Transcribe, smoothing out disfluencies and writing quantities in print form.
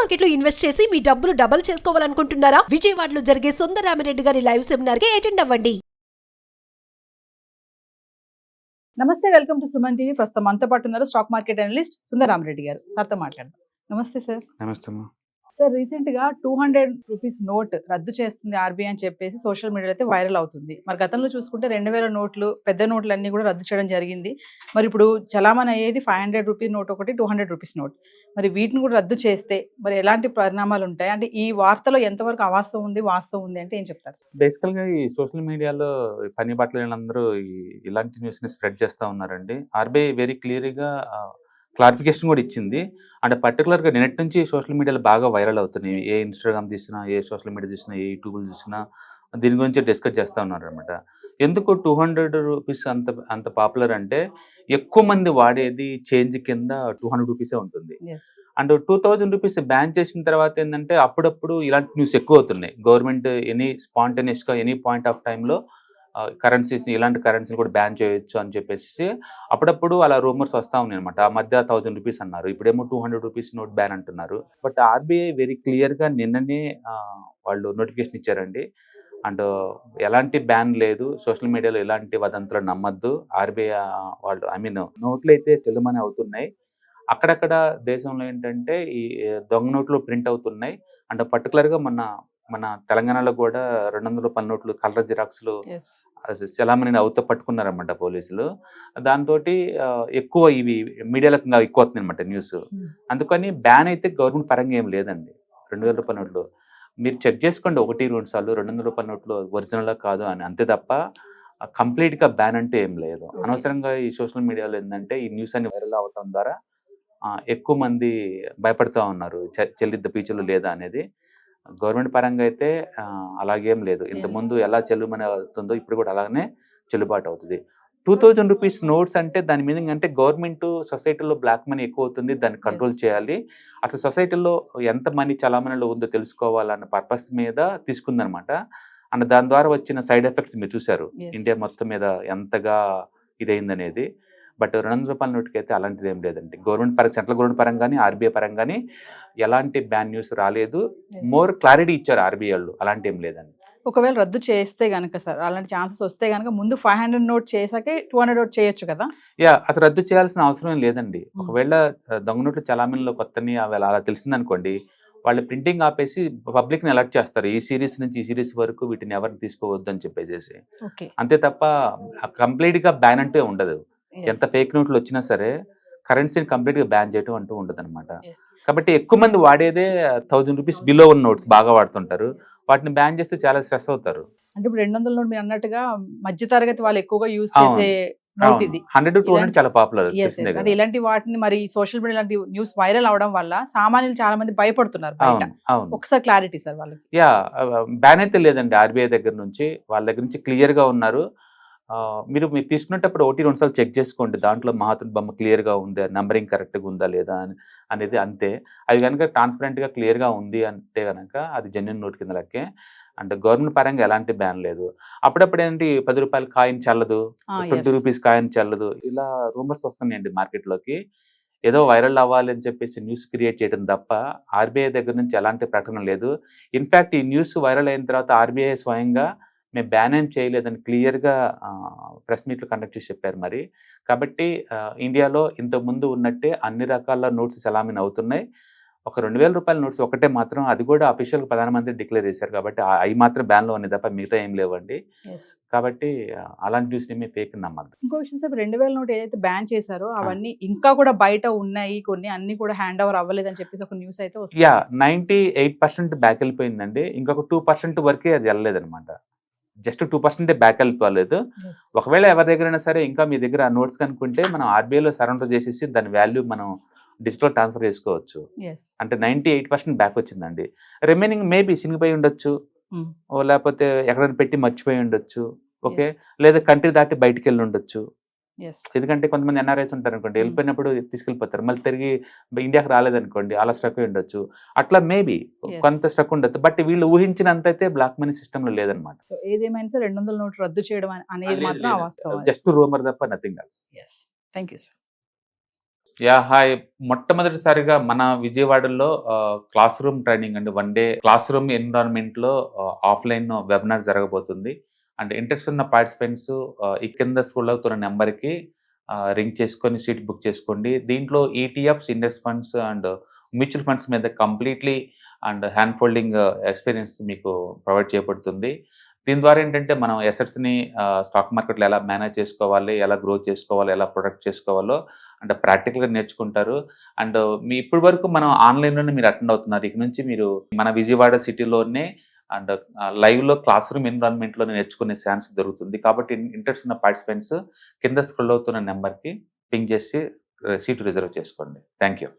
Market లో invest చేసి మీ డబ్బులు డబుల్ చేసుకోవాలనుకుంటున్నారా? విజయవాడలో జరిగే సుందరరామిరెడ్డి గారి లైవ్ సెమినార్ కి అటెండ్ అవ్వండి. నమస్తే, వెల్కమ్ టు సుమన్ టీవీ. ప్రస్తుతం మనతో పాటు ఉన్నారు స్టాక్ మార్కెట్ అనలిస్ట్ సుందరరామిరెడ్డి గారు. సార్తో మాట్లాడదాం. నమస్తే సార్. నమస్తే అమ్మా. సార్, రీసెంట్ గా 200 రూపీస్ నోట్ రద్దు చేస్తుంది ఆర్బీఐ అని చెప్పేసి సోషల్ మీడియాలో అయితే వైరల్ అవుతుంది. మరి గతంలో చూసుకుంటే 2000 నోట్లు, పెద్ద నోట్లు అన్ని కూడా రద్దు చేయడం జరిగింది. మరి ఇప్పుడు చలామణి అయ్యేది 500 రూపీస్ నోట్ ఒకటి, 200 రూపీస్ నోట్. మరి వీటిని కూడా రద్దు చేస్తే మరి ఎలాంటి పరిణామాలు ఉంటాయి? అంటే ఈ వార్తలో ఎంతవరకు అవాస్తవం ఉంది, వాస్తవం ఉంది అంటే ఏం చెప్తారు సార్? బేసికల్ గా ఈ సోషల్ మీడియాలో పని బట్టలందరూ ఇలాంటి న్యూస్ ని స్ప్రెడ్ చేస్తా ఉన్నారండి. ఆర్బీఐ వెరీ క్లియర్ గా క్లారిఫికేషన్ కూడా ఇచ్చింది. అంటే పర్టికులర్ గా నిన్నటి నుంచి సోషల్ మీడియాలో బాగా వైరల్ అవుతున్నాయి. ఏ ఇన్స్టాగ్రామ్ చూసినా, ఏ సోషల్ మీడియా చూసినా, ఏ యూట్యూబ్ చూసినా దీని గురించి డిస్కస్ చేస్తూ ఉన్నారు అనమాట. ఎందుకు 200 రూపీస్ అంత పాపులర్ అంటే, ఎక్కువ మంది వాడేది చేంజ్ కింద 200 రూపీసే ఉంటుంది. అండ్ 2000 రూపీస్ బ్యాన్ చేసిన తర్వాత ఏంటంటే అప్పుడప్పుడు ఇలాంటి న్యూస్ ఎక్కువ అవుతున్నాయి. గవర్నమెంట్ ఎనీ స్పాంటేనియస్ గా ఎనీ పాయింట్ ఆఫ్ టైంలో కరెన్సీస్ ఇలాంటి కరెన్సీలు కూడా బ్యాన్ చేయొచ్చు అని చెప్పేసి అప్పుడప్పుడు అలా రూమర్స్ వస్తూ ఉన్నాయి అనమాట. ఆ మధ్య 1000 రూపీస్ అన్నారు, ఇప్పుడేమో 200 రూపీస్ నోట్ బ్యాన్ అంటున్నారు. బట్ ఆర్బీఐ వెరీ క్లియర్ గా నిన్ననే వాళ్ళు నోటిఫికేషన్ ఇచ్చారండి. అండ్ ఎలాంటి బ్యాన్ లేదు, సోషల్ మీడియాలో ఎలాంటి వదంతులు నమ్మద్దు. ఆర్బీఐ వాళ్ళు నోట్లు అయితే చెల్లుమని అవుతున్నాయి. అక్కడక్కడ దేశంలో ఏంటంటే ఈ దొంగ నోట్లు ప్రింట్ అవుతున్నాయి. అండ్ పర్టికులర్గా మన తెలంగాణలో కూడా 200 రూపాయల నోట్లు కలర్ జిరాక్స్లు చలామణి అవుతా పట్టుకున్నారన్నమాట పోలీసులు. దాంతో ఎక్కువ ఇవి మీడియాలో ఎక్కువ అవుతుంది అనమాట న్యూస్. అందుకని బ్యాన్ అయితే గవర్నమెంట్ పరంగా ఏం లేదండి. 2000 రూపాయల నోట్లు మీరు చెక్ చేసుకోండి 1-2 సార్లు 200 రూపాయల నోట్లు ఒరిజినల్ కాదు అని, అంతే తప్ప కంప్లీట్ గా బ్యాన్ అంటే ఏం లేదు. అనవసరంగా ఈ సోషల్ మీడియాలో ఏంటంటే ఈ న్యూస్ అన్ని వైరల్ అవటం ద్వారా ఎక్కువ మంది భయపడుతూ ఉన్నారు, చెల్లిద్ద పీచులు లేదా అనేది. గవర్నమెంట్ పరంగా అయితే అలాగేం లేదు. ఇంతకుముందు ఎలా చెల్లుమని అవుతుందో ఇప్పుడు కూడా అలాగనే చెల్లుబాటు అవుతుంది. 2000 రూపీస్ నోట్స్ అంటే దాని మీనింగ్ అంటే గవర్నమెంట్ సొసైటీలో బ్లాక్ మనీ ఎక్కువ అవుతుంది, దాన్ని కంట్రోల్ చేయాలి. అసలు సొసైటీలో ఎంత మనీ చలామణిలో ఉందో తెలుసుకోవాలన్న పర్పస్ మీద తీసుకుందనమాట. అండ్ దాని ద్వారా వచ్చిన సైడ్ ఎఫెక్ట్స్ మీరు చూసారు, ఇండియా మొత్తం మీద ఎంతగా ఇదైందనేది. బట్ 200 రూపాయల నోటుకి అయితే అలాంటిది ఏం లేదండి. సెంట్రల్ గవర్నమెంట్ పరంగానే ఆర్బీఐ పరంగానే ఎలాంటి బ్యాన్ న్యూస్ రాలేదు. మోర్ క్లారిటీ ఇచ్చారు ఆర్బీఐ వాళ్ళు, అలాంటి ఏం లేదండి. ఒకవేళ రద్దు చేస్తే గనక సార్, అలాంటి ఛాన్సెస్ వస్తే గనక ముందు 500 నోట్ చేసాకే 200 నోట్ చేయొచ్చు కదా? అసలు రద్దు చేయాల్సిన అవసరం ఏం లేదండి. ఒకవేళ దొంగ నోట్లు చలామణిలో కొత్తని అలా తెలిసిందనుకోండి, వాళ్ళు ప్రింటింగ్ ఆపేసి పబ్లిక్ ని అలర్ట్ చేస్తారు, ఈ సిరీస్ నుంచి ఈ సిరీస్ వరకు వీటిని ఎవరిని తీసుకోవద్దు అని చెప్పేసి. అంతే తప్ప కంప్లీట్ గా బ్యాన్ అంటే ఉండదు. ఎంత ఫేక్ నోట్లు వచ్చినా సరే కరెన్సీని కంప్లీట్ గా బ్యాన్ చేయడం అంటూ ఉండదు అనమాట. కాబట్టి ఎక్కువ మంది వాడేదే 1000 రూపీస్ బిలో ఉన్న నోట్స్ బాగా వాడుతుంటారు. వాటిని బ్యాన్ చేస్తే చాలా స్ట్రెస్ అవుతారు. అంటే ఇప్పుడు 200 నోట్ మీరు అన్నట్టుగా మధ్య తరగతి వాళ్ళు ఎక్కువగా యూజ్ చేసే నోట్ ఇది. 100-200 చాలా పాపులర్. అంటే ఇలాంటి వాటిని మరి సోషల్ మీడియా ఇలాంటి న్యూస్ వైరల్ అవడం వల్ల సామాన్యులు చాలా మంది భయపడుతున్నారు బయట. ఒకసారి క్లారిటీ సార్ వాళ్ళకి. బ్యాన్ అయితే లేదండి ఆర్బీఐ దగ్గర నుంచి, వాళ్ళ దగ్గర నుంచి క్లియర్ గా ఉన్నారు. మీరు తీసుకునేటప్పుడు 1-2 సార్లు చెక్ చేసుకోండి, దాంట్లో మహాత్ముడి బొమ్మ క్లియర్ గా ఉందా, నంబరింగ్ కరెక్ట్ గా ఉందా లేదా అనేది. అంతే. అది కనుక ట్రాన్స్పరెంట్ గా క్లియర్ గా ఉంది అంటే కనుక అది జెన్యూన్ నోట్ కింద లెక్కే. అంటే గవర్నమెంట్ పరంగా ఎలాంటి బ్యాన్ లేదు. అప్పుడప్పుడు ఏంటి 10 రూపాయల కాయిన్ చెల్లదు, 20 రూపీస్ కాయిన్ చెల్లదు, ఇలా రూమర్స్ వస్తున్నాయండి మార్కెట్ లోకి. ఏదో వైరల్ అవ్వాలి అని చెప్పేసి న్యూస్ క్రియేట్ చేయడం తప్ప ఆర్బీఐ దగ్గర నుంచి ఎలాంటి ప్రకటన లేదు. ఇన్ఫాక్ట్ ఈ న్యూస్ వైరల్ అయిన తర్వాత ఆర్బీఐ స్వయంగా మేము బ్యాన్ ఏం చేయలేదని క్లియర్గా ప్రెస్ మీట్లు కండక్ట్ చేసి చెప్పారు మరి. కాబట్టి ఇండియాలో ఇంతకుముందు ఉన్నట్టే అన్ని రకాల నోట్స్ చలామణి అవుతున్నాయి. ఒక 2000 రూపాయల నోట్స్ ఒకటే మాత్రం, అది కూడా అఫీషియల్ ప్రధానమంత్రి డిక్లేర్ చేశారు కాబట్టి అవి మాత్రం బ్యాన్లో ఉన్నాయి తప్ప మిగతా ఏం లేవండి. కాబట్టి అలాంటి న్యూస్ మేము ఫేక్ నమ్మద్దు. ఇంకో విషయం సార్, 2000 నోట్ ఏదైతే బ్యాన్ చేశారో అవన్నీ ఇంకా కూడా బయట ఉన్నాయి, కొన్ని అన్ని కూడా హ్యాండ్ ఓవర్ అవ్వలేదని చెప్పేసి ఒక న్యూస్ అయితే వస్తుంది. 98% బ్యాక్ వెళ్ళిపోయిందండి. ఇంకొక 2% వరకే అది వెళ్ళలేదన్నమాట. Just 2% back వెళ్ళిపోలేదు. ఒకవేళ ఎవరి దగ్గరైనా సరే ఇంకా మీ దగ్గర నోట్స్ కనుక్కుంటే మనం ఆర్బీఐలో సరెండర్ చేసేసి దాని వాల్యూ మనం డిజిటల్ ట్రాన్స్ఫర్ చేసుకోవచ్చు. అంటే 98% బ్యాక్ వచ్చిందండి. రిమైనింగ్ మేబీ చినిగిపోయి ఉండొచ్చు, లేకపోతే ఎక్కడైనా పెట్టి మర్చిపోయి ఉండొచ్చు, ఓకే, లేదా కంట్రీ దాటి బయటికి వెళ్ళి ఉండొచ్చు. ఎందుకంటే కొంతమంది ఎన్ఆర్ఐస్ ఉంటారు అనుకోండి, వెళ్ళిపోయినప్పుడు తీసుకెళ్ళిపోతారు, మళ్ళీ తిరిగి ఇండియాకి రాలేదనుకోండి, అలా స్ట్రక్ అయి ఉండొచ్చు. అట్లా మేబీ కొంత స్ట్రక్ ఉండొచ్చు. బట్ వీళ్ళు ఊహించినంత అయితే బ్లాక్ మనీ సిస్టమ్ లో లేదనమాట. ఏదేమైనా సరే 200 నోట్లు రద్దు చేయడం అనేది మాత్రం అవాస్తవం. జస్ట్ రూమర్ తప్ప nothing else. Thank you sir. Hi. మొట్టమొదటిసారిగా మన విజయవాడలో క్లాస్ రూమ్ ట్రైనింగ్ అండి. 1 డే క్లాస్ రూమ్ ఎన్విరాన్మెంట్‌లో ఆఫ్‌లైన్ వెబినార్ జరగబోతుంది. అండ్ ఇంట్రెస్ట్ ఉన్న పార్టిసిపెంట్స్ ఈ కింద స్క్రోల్ అవుతున్న నంబర్‌కి రింగ్ చేసుకొని సీట్ బుక్ చేసుకోండి. దీంట్లో ETFs, index funds and mutual funds మీద completely and hand holding experience మీకు ప్రొవైడ్ చేయబడుతుంది. దీని ద్వారా ఏంటంటే మనం అసెట్స్‌ని స్టాక్ మార్కెట్‌లో ఎలా మేనేజ్ చేసుకోవాలి, ఎలా గ్రో చేసుకోవాలి, ఎలా ప్రొటెక్ట్ చేసుకోవాలో అంటే ప్రాక్టికల్‌గా నేర్చుకుంటారు. అండ్ ఇప్పటి వరకు మనం ఆన్‌లైన్‌లోనే మీరు అటెండ్ అవుతున్నారు. ఇక నుంచి మీరు మన విజయవాడ సిటీలోనే అండ్ లైవ్‌లో క్లాస్ రూమ్ ఎన్విరాన్మెంట్‌లోనే నేర్చుకునే ఛాన్స్ దొరుకుతుంది. కాబట్టి ఇంట్రెస్ట్ ఉన్న పార్టిసిపెంట్స్ కింద స్క్రోల్ అవుతున్న నంబర్‌కి పింగ్ చేసి సీట్ రిజర్వ్ చేసుకోండి. Thank you.